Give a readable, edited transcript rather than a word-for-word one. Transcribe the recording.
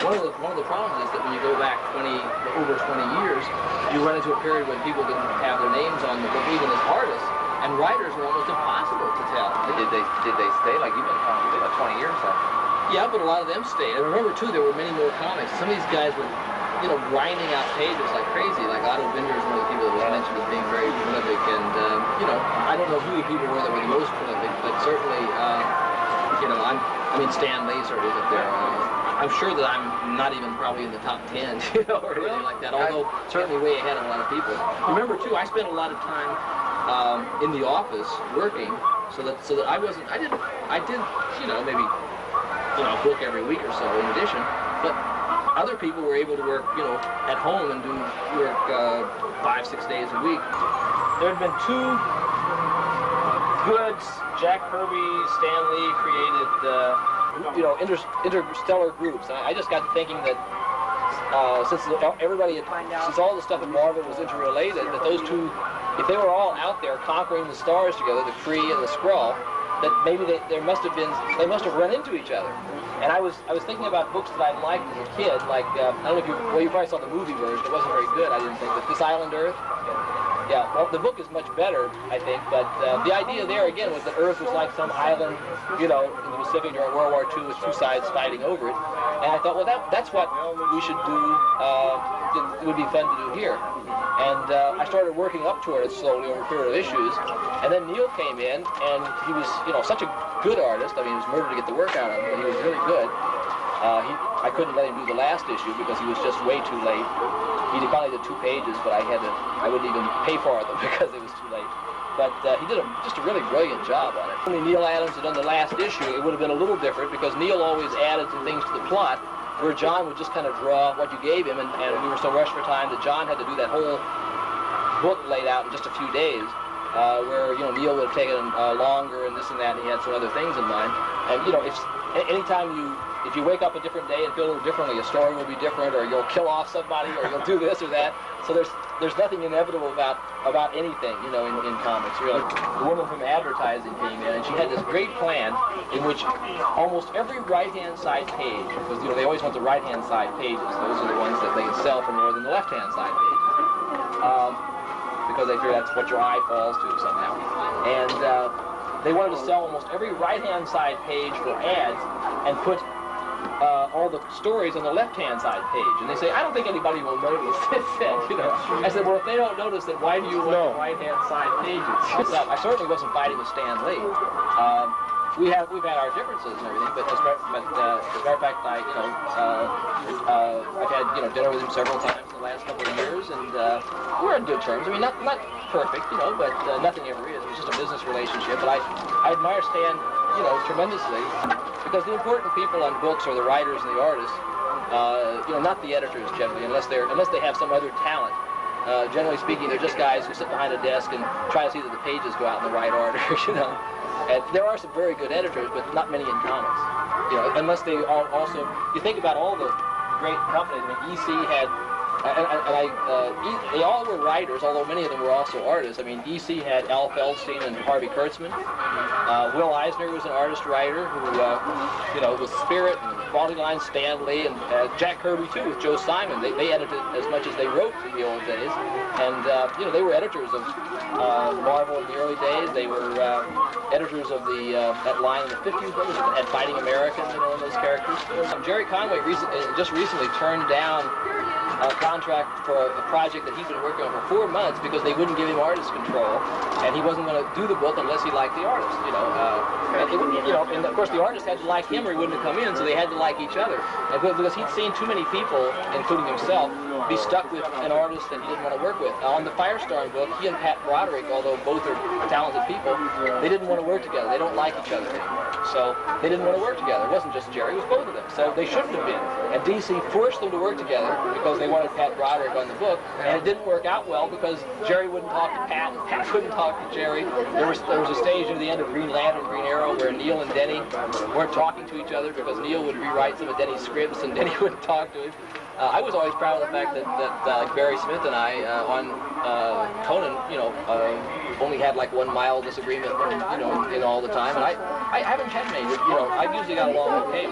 one of the problems is that when you go back over 20 years, you run into a period when people didn't have their names on the book, even as artists, and writers were almost impossible to tell. Did they stay? Like you've been talking about 20 years now. Yeah, but a lot of them stayed. And remember too, there were many more comics. Some of these guys were, grinding out pages like crazy. Like Otto Binder is one of the people that was mentioned as being very prolific. And I don't know who the people were that were the most prolific, but certainly, Stan Lee certainly is up there. I'm sure that I'm not even probably in the top 10, or anything like that. Although certainly way ahead of a lot of people. Remember too, I spent a lot of time in the office working, so that I did maybe a book every week or so in addition, but other people were able to work at home and do work 5-6 days a week. There had been two good Jack Kirby, Stan Lee created interstellar groups. I just got to thinking that since all the stuff in Marvel was interrelated, that those two, if they were all out there conquering the stars together, the Kree and the Skrull, that maybe they must have run into each other. And I was thinking about books that I liked as a kid, like I don't know if you probably saw the movie version. It wasn't very good, I didn't think. But This Island Earth. Yeah, well, the book is much better, I think, but the idea there, again, was that Earth was like some island, in the Pacific during World War II with two sides fighting over it. And I thought, well, that's what we should do, it would be fun to do here. And I started working up toward it slowly over a period of issues. And then Neil came in, and he was, such a good artist. I mean, he was murdered to get the work out of him, but he was really good. I couldn't let him do the last issue because he was just way too late. He finally did 2 pages, but I wouldn't even pay for them because it was too late. But he did just a really brilliant job on it. If only Neil Adams had done the last issue, it would have been a little different because Neil always added some things to the plot, where John would just kind of draw what you gave him, and we were so rushed for time that John had to do that whole book laid out in just a few days, where Neil would have taken longer and this and that, and he had some other things in mind. And anytime if you wake up a different day and feel a little differently, a story will be different, or you'll kill off somebody, or you'll do this or that. So there's nothing inevitable about anything, in comics, really. The woman from advertising came in, and she had this great plan in which almost every right-hand side page, because they always want the right-hand side pages. Those are the ones that they can sell for more than the left-hand side pages, because they figure that's what your eye falls to somehow. And they wanted to sell almost every right-hand side page for ads and put all the stories on the left-hand side page. And they say, I don't think anybody will notice this. I said, well, if they don't notice, then why do you want the right-hand side pages? I certainly wasn't fighting with Stan Lee. We've had our differences and everything, but as a matter of fact, I've had dinner with him several times in the last couple of years, and we're on good terms. I mean, not perfect, but nothing ever is. It was just a business relationship. But I admire Stan, tremendously, because the important people on books are the writers and the artists. Not the editors generally, unless they have some other talent. Generally speaking, they're just guys who sit behind a desk and try to see that the pages go out in the right order, And there are some very good editors, but not many in comics. Unless they are also. You think about all the great companies. I mean, EC had, they all were writers, although many of them were also artists. I mean, EC had Al Feldstein and Harvey Kurtzman. Will Eisner was an artist-writer who, with Spirit and Quality Line, Stan Lee, and Jack Kirby too with Joe Simon. They edited as much as they wrote in the old days, and they were editors of Marvel in the early days. They were editors of that line in the 50s. What was it? Had Fighting Americans, and those characters. Jerry Conway just recently turned down a contract for a project that he'd been working on for 4 months because they wouldn't give him artist control, and he wasn't going to do the book unless he liked the artist. And of course the artist had to like him or he wouldn't have come in, so they had to like each other. And because he'd seen too many people, including himself, be stuck with an artist that he didn't want to work with. On the Firestorm book, he and Pat Broderick, although both are talented people, they didn't want to work together. They don't like each other anymore. So they didn't want to work together. It wasn't just Jerry, it was both of them. So they shouldn't have been. And DC forced them to work together because they wanted Pat Broderick on the book, and it didn't work out well because Jerry wouldn't talk to Pat, and Pat couldn't talk to Jerry. There was a stage near the end of Green Lantern, Green Arrow, where Neil and Denny weren't talking to each other because Neil would rewrite some of Denny's scripts and Denny wouldn't talk to him. I was always proud of the fact that Barry Smith and I on Conan, only had like one mild disagreement, in all the time, and I haven't had many. I've usually got along okay.